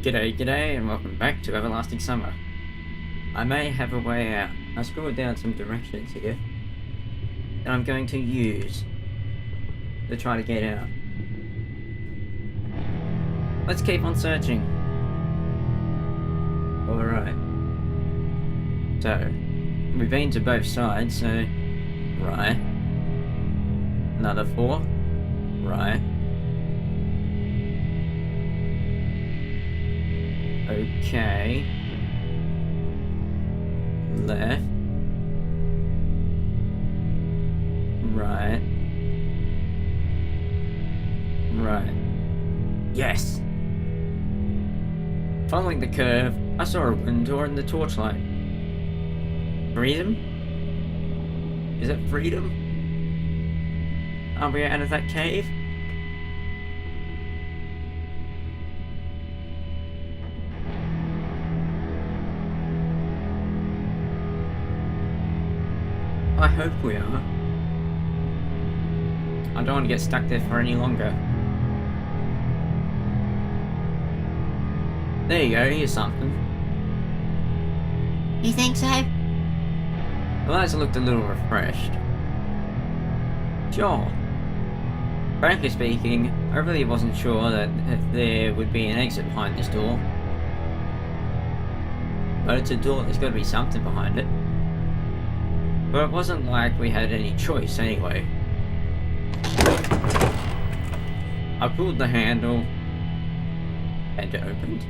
G'day, g'day, and welcome back to Everlasting Summer. I may have a way out. I scribbled down some directions here that I'm going to use to try to get out. Let's keep on searching. Alright. So, we've been to both sides, so... Right. Another 4. Right. Okay. Left. Right. Right. Yes! Following the curve, I saw a wooden door in the torchlight. Freedom? Is that freedom? Are we out of that cave? I hope we are. I don't want to get stuck there for any longer. There you go, here's something. You think so? Eliza looked a little refreshed. Sure. Frankly speaking, I really wasn't sure that there would be an exit behind this door. But it's a door, there's got to be something behind it. But it wasn't like we had any choice anyway. I pulled the handle and it opened.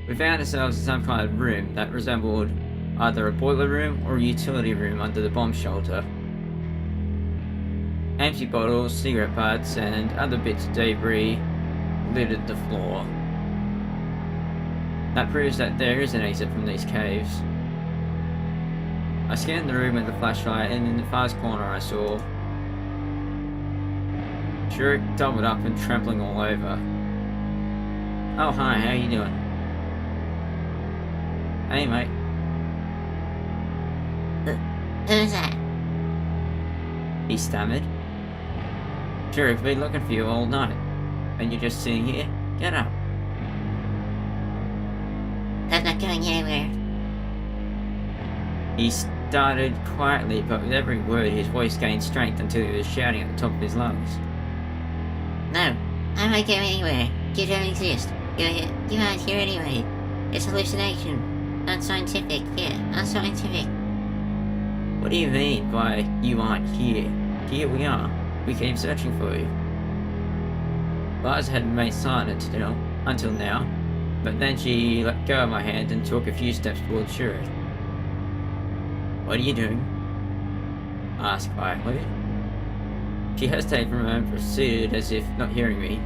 We found ourselves in some kind of room that resembled either a boiler room or a utility room under the bomb shelter. Empty bottles, cigarette butts, and other bits of debris littered the floor. That proves that there is an exit from these caves. I scanned the room with the flashlight, and in the farthest corner I saw Shurik doubled up and trampling all over. Oh hi, how you doing? Hey mate. Who's that? He stammered. Shurik, we've been looking for you all night. And you're just sitting here? Get up. I'm not going anywhere. He started quietly, but with every word his voice gained strength until he was shouting at the top of his lungs. No, I'm not going anywhere. You don't exist. You aren't here anyway. It's hallucination. Unscientific. Yeah, unscientific. What do you mean by you aren't here? Here we are. We came searching for you. Liza had remained silent until now, but then she let go of my hand and took a few steps towards Shurik. What are you doing? I asked quietly. She hesitated for a moment and proceeded as if not hearing me.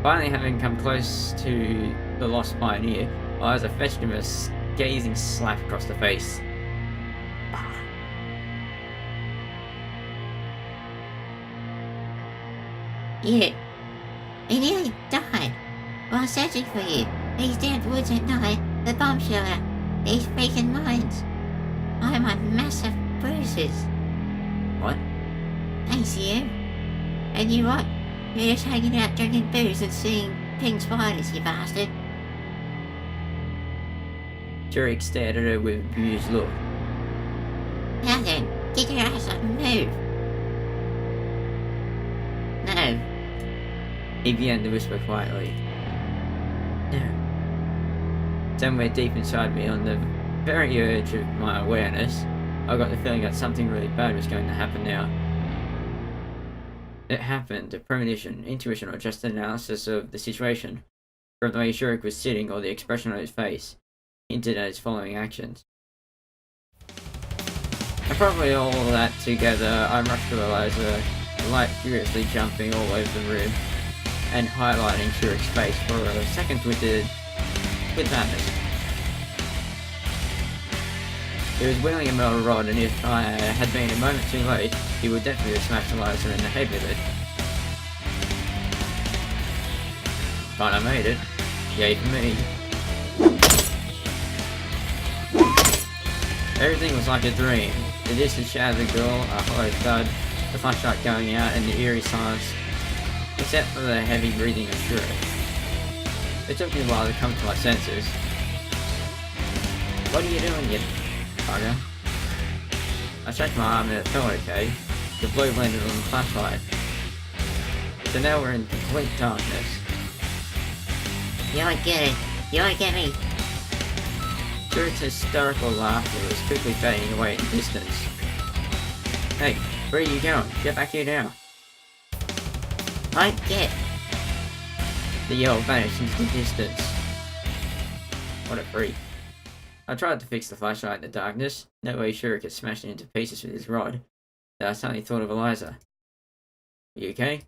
Finally, having come close to the lost pioneer, Liza fetched him a scathing slap across the face. You nearly died while searching for you. These damned woods at night, the bomb shelter, these freaking mines. I'm on massive bruises. What? Thanks to you. And you what? You're just hanging out drinking booze and seeing pink spiders, you bastard. Shurik stared at her with a bemused look. Now then, get your ass up and move. No. He began to whisper quietly. No. Somewhere deep inside me, on the very edge of my awareness, I got the feeling that something really bad was going to happen now. It happened, a premonition, intuition, or just an analysis of the situation, from the way Shurik was sitting or the expression on his face, hinted at his following actions. And probably all that together, I rushed to Eliza, the light furiously jumping all over the room, and highlighting Shurik's face for a second with madness. He was wielding a metal rod, and if I had been a moment too late, he would definitely have smashed Eliza in the head with it. But I made it. Yay for me. Everything was like a dream. The distant shadow of the girl, a hollow thud, the flashlight going out and the eerie silence, except for the heavy breathing of Shura. It took me a while to come to my senses. What are you doing, you bugger? I checked my arm and it felt okay. The blow landed on the flashlight. So now we're in complete darkness. You don't get it. You don't get me. Shura's hysterical laughter was quickly fading away in the distance. Hey, where are you going? Get back here now. I get. The yell vanished into the distance. What a freak. I tried to fix the flashlight in the darkness. No way Shura could smash it into pieces with his rod. Then I suddenly thought of Eliza. Are you okay?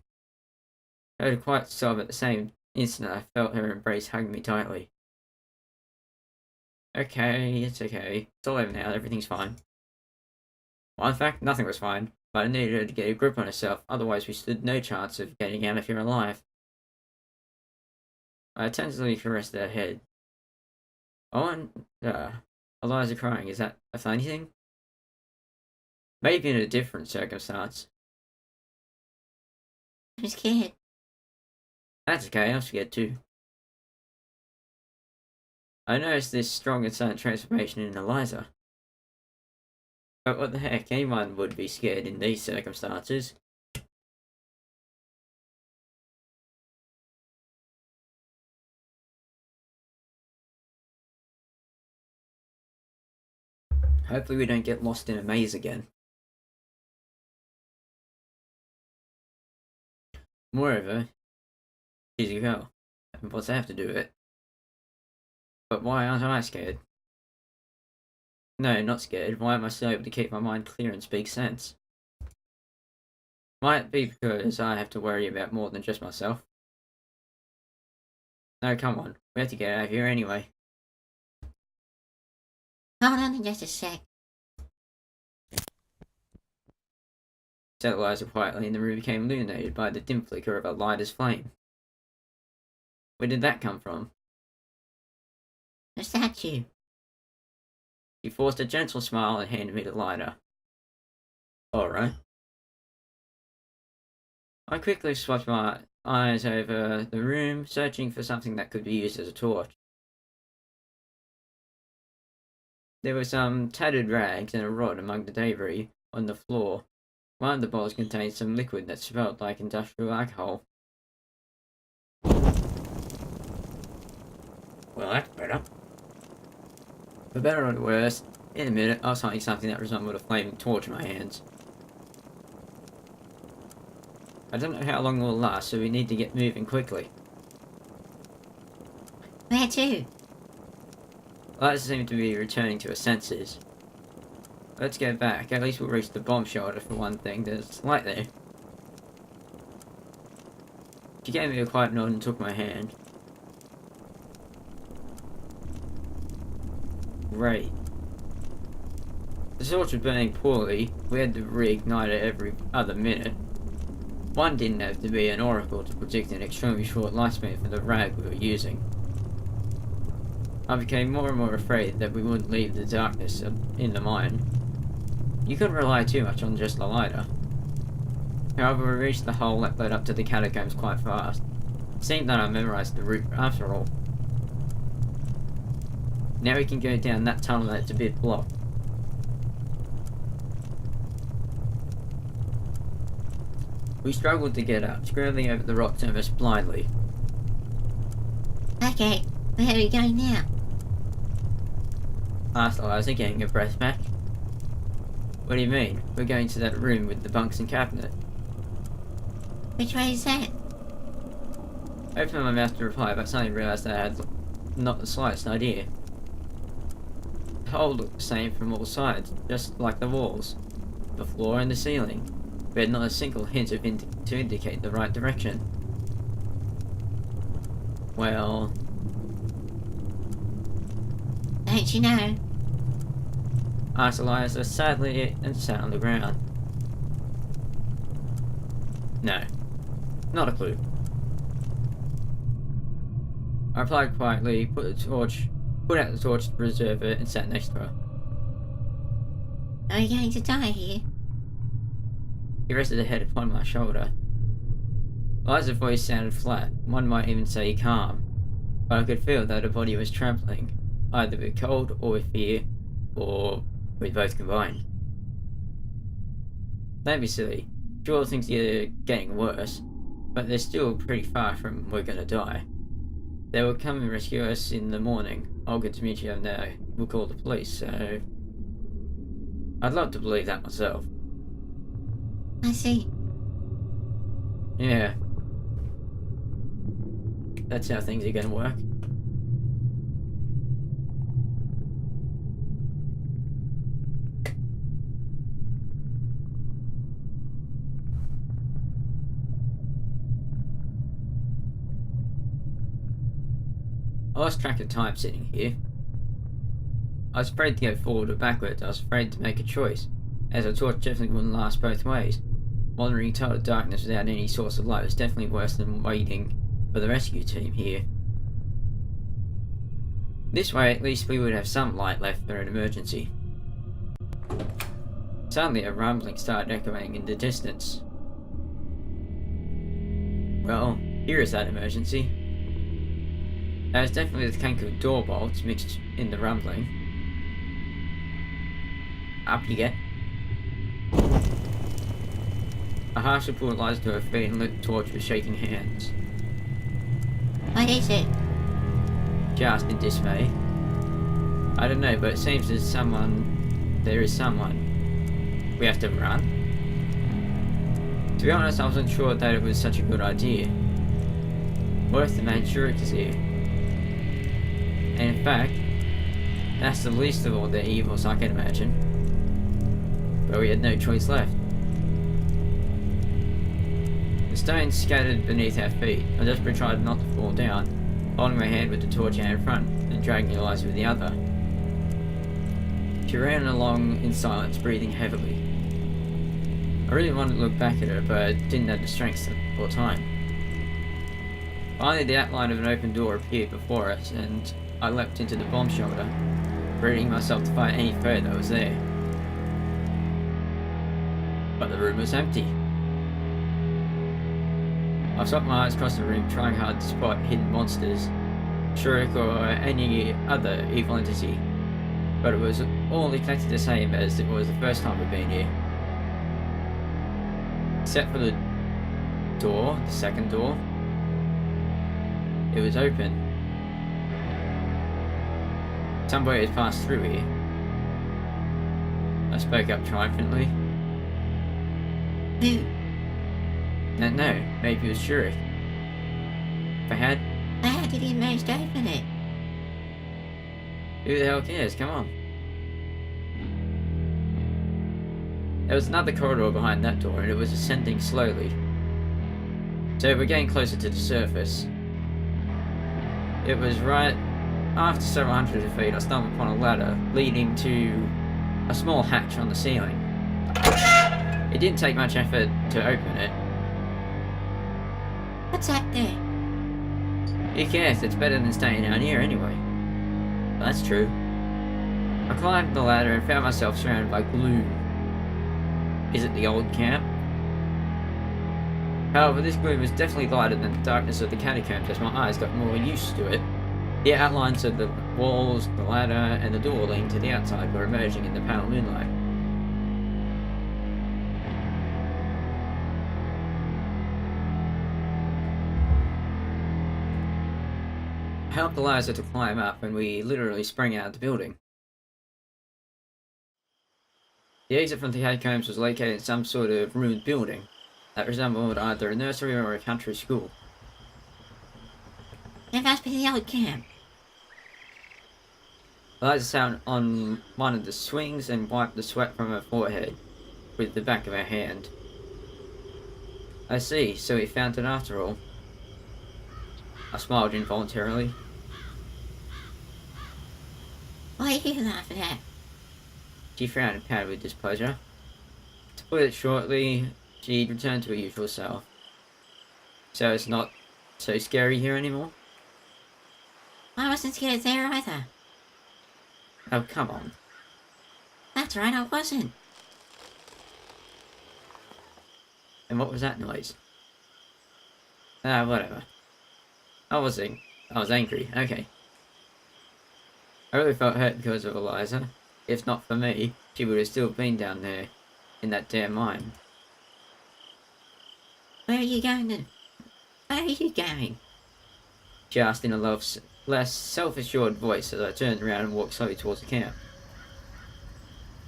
I heard a quiet sob at the same instant I felt her embrace hugging me tightly. Okay, it's okay. It's all over now, everything's fine. Well, in fact, nothing was fine, but I needed her to get a grip on herself, otherwise we stood no chance of getting out of here alive. I attentively caressed her head. Oh, and, Eliza crying, is that a funny thing? Maybe in a different circumstance. I'm scared. That's okay, I'm scared too. I noticed this strong and sudden transformation in Eliza. But what the heck, anyone would be scared in these circumstances. Hopefully we don't get lost in a maze again. Moreover, she's a girl. And what's that have to do with it? But why aren't I scared? No, not scared. Why am I still able to keep my mind clear and speak sense? Might be because I have to worry about more than just myself. No, come on. We have to get out of here anyway. Hold on just a sec. Said Eliza quietly, and the room became illuminated by the dim flicker of a lighter's flame. Where did that come from? The statue. She forced a gentle smile and handed me the lighter. Alright. I quickly swept my eyes over the room, searching for something that could be used as a torch. There were some tattered rags and a rod among the debris on the floor. One of the bottles contained some liquid that smelled like industrial alcohol. Well, that's better. For better or worse, in a minute I was holding something that resembled a flaming torch in my hands. I don't know how long it will last, so we need to get moving quickly. Where to? Liza seemed to be returning to her senses. Let's get back. At least we'll reach the bomb shelter for one thing. There's light there. She gave me a quiet nod and took my hand. Great. The torch was burning poorly. We had to reignite it every other minute. One didn't have to be an oracle to predict an extremely short lifespan for the rag we were using. I became more and more afraid that we wouldn't leave the darkness in the mine. You couldn't rely too much on just the lighter. However, we reached the hole that led up to the catacombs quite fast. It seemed that I memorized the route after all. Now we can go down that tunnel that's a bit blocked. We struggled to get up, scrambling over the rocks almost blindly. Okay, where are we going now? Asked Eliza, getting her breath back. What do you mean? We're going to that room with the bunks and cabinet. Which way is that? I opened my mouth to reply, but suddenly realised that I had not the slightest idea. The hole looked the same from all sides, just like the walls, the floor and the ceiling. We had not a single hint of to indicate the right direction. Well... Don't you know? Asked Eliza sadly and sat on the ground. No, not a clue. I replied quietly, put out the torch to preserve it, and sat next to her. Are we going to die here? He rested a head upon my shoulder. Liza's voice sounded flat, one might even say calm, but I could feel that her body was trembling, either with cold or with fear, or with both combined. Don't be silly. Sure, things are getting worse, but they're still pretty far from we're gonna die. They will come and rescue us in the morning. Olga Dmitrievna will call the police, so... I'd love to believe that myself. I see. Yeah. That's how things are gonna work. I lost track of time sitting here. I was afraid to go forward or backwards. I was afraid to make a choice, as a torch definitely wouldn't last both ways. Wandering in total darkness without any source of light was definitely worse than waiting for the rescue team here. This way, at least we would have some light left for an emergency. Suddenly, a rumbling started echoing in the distance. Well, here is that emergency. There was definitely the clank of door bolts mixed in the rumbling. Up you get. A harsher pulled Liza to her feet and lit the torch with shaking hands. What is it? She asked in dismay. I don't know, but it seems there's someone. There is someone. We have to run? To be honest, I wasn't sure that it was such a good idea. What if the man Shurik is here? And in fact, that's the least of all their evils I can imagine. But we had no choice left. The stones scattered beneath our feet. I desperately tried not to fall down, holding my hand with the torch out in front and dragging Eliza with the other. She ran along in silence, breathing heavily. I really wanted to look back at her, but didn't have the strength or time. Finally, the outline of an open door appeared before us, and I leapt into the bomb shelter, readying myself to fight any foe that was there. But the room was empty. I swept my eyes across the room, trying hard to spot hidden monsters, Shurik or any other evil entity, but it was all exactly the same as it was the first time we'd been here. Except for the door, the second door. It was open. Somebody had passed through here. I spoke up triumphantly. Who? No, maybe it was Shurik. If I had... How did he manage to open it? Who the hell cares? Come on. There was another corridor behind that door, and it was ascending slowly. So we're getting closer to the surface. It was right after several hundreds of feet, I stumbled upon a ladder leading to a small hatch on the ceiling. It didn't take much effort to open it. What's up there? Who cares? It's better than staying down here anyway. But that's true. I climbed the ladder and found myself surrounded by gloom. Is it the old camp? However, this gloom was definitely lighter than the darkness of the catacombs as my eyes got more used to it. The outlines of the walls, the ladder, and the door leading to the outside were emerging in the pale moonlight. I helped Eliza to climb up, and we literally sprang out of the building. The exit from the catacombs was located in some sort of ruined building that resembled either a nursery or a country school. It must be the old camp. Eliza sat on one of the swings and wiped the sweat from her forehead with the back of her hand. I see, so we found it after all. I smiled involuntarily. Why are you laughing at? She frowned and pouted with displeasure. To put it shortly, she returned to her usual self. So it's not so scary here anymore? I wasn't scared there either. Oh, come on. That's right, I wasn't. And what was that noise? Ah, whatever. I was angry. Okay. I really felt hurt because of Eliza. If not for me, she would have still been down there in that damn mine. Where are you going then? Where are you going? She asked in a less self-assured voice as I turned around and walked slowly towards the camp.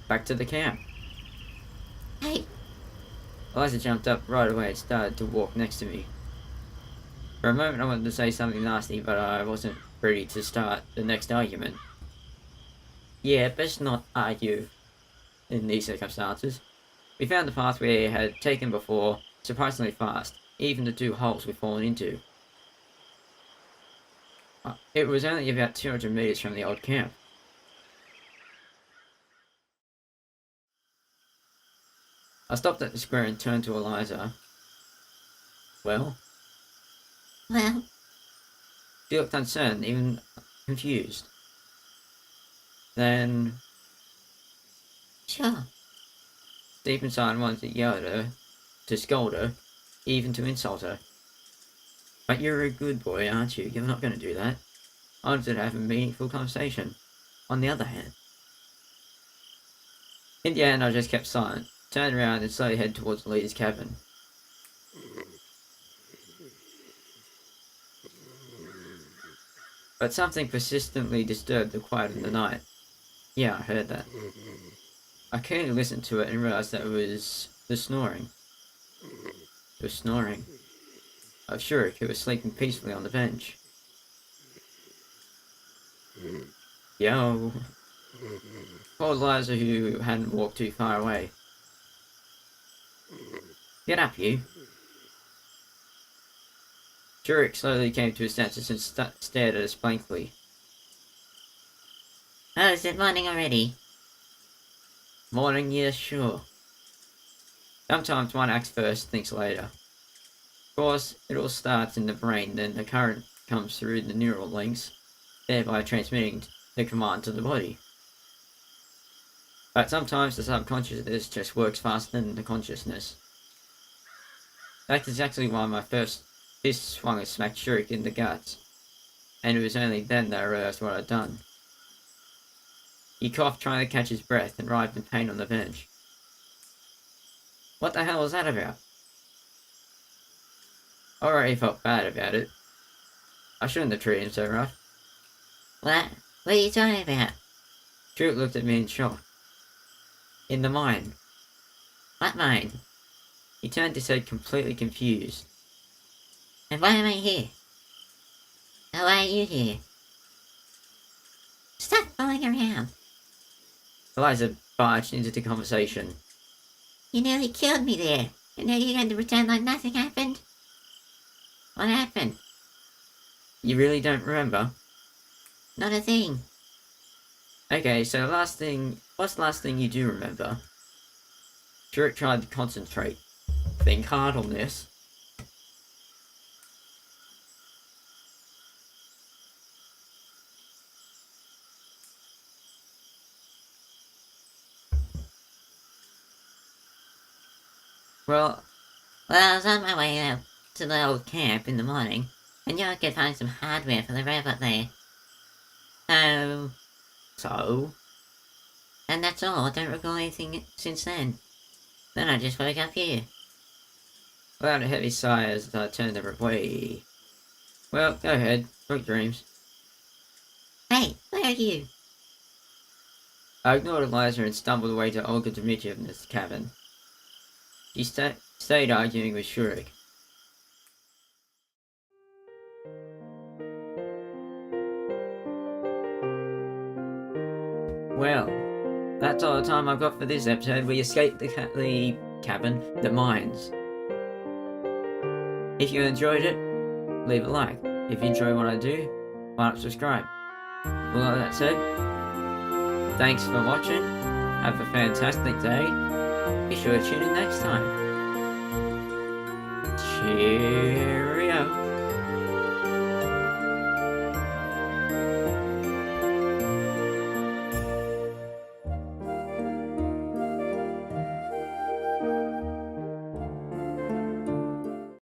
Back to the camp. Hey, Eliza jumped up right away and started to walk next to me. For a moment I wanted to say something nasty, but I wasn't ready to start the next argument. Yeah, best not argue in these circumstances. We found the path we had taken before surprisingly fast, even the 2 holes we'd fallen into. It was only about 200 meters from the old camp. I stopped at the square and turned to Eliza. Well? well, She looked concerned, even confused. Then, sure. deep inside I wanted to yell at her, to scold her, even to insult her. But you're a good boy, aren't you? You're not going to do that. I wanted to have a meaningful conversation. On the other hand. In the end, I just kept silent, turned around and slowly headed towards the leader's cabin. But something persistently disturbed the quiet of the night. Yeah, I heard that. I carefully listened to it and realized that it was the snoring. It was snoring. Of Shurik, who was sleeping peacefully on the bench. Yo. Called Eliza, who hadn't walked too far away. Get up, you. Shurik slowly came to his senses and stared at us blankly. Oh, is it morning already? Morning, yeah, sure. Sometimes one acts first, thinks later. Of course, it all starts in the brain, then the current comes through the neural links, thereby transmitting the command to the body. But sometimes the subconsciousness just works faster than the consciousness. That's exactly why my first fist swung and smacked Shurik in the guts, and it was only then that I realized what I'd done. He coughed, trying to catch his breath, and writhed in pain on the bench. What the hell was that about? I already felt bad about it. I shouldn't have treated him so rough. What? What are you talking about? Shurik looked at me in shock. In the mine. What mine? He turned his head completely confused. And why am I here? And why are you here? Stop fooling around. Eliza barged into the conversation. You nearly killed me there. And now you're going to pretend like nothing happened? What happened? You really don't remember? Not a thing. Okay, so what's the last thing you do remember? Shurik tried to concentrate. Think hard on this. Well, I was on my way out to the old camp in the morning, and knew I could find some hardware for the robot there. so? And that's all. I don't recall anything since then. Then I just woke up here. Without a heavy sigh as I turned away. Well, go ahead. Sweet dreams. Hey, where are you? I ignored Eliza and stumbled away to Olga Dmitrievna's cabin. She stayed arguing with Shurik. Well, that's all the time I've got for this episode. We escaped the cabin, the mines. If you enjoyed it, leave a like. If you enjoy what I do, why not subscribe? With all that said, thanks for watching. Have a fantastic day. Be sure to tune in next time. Cheers.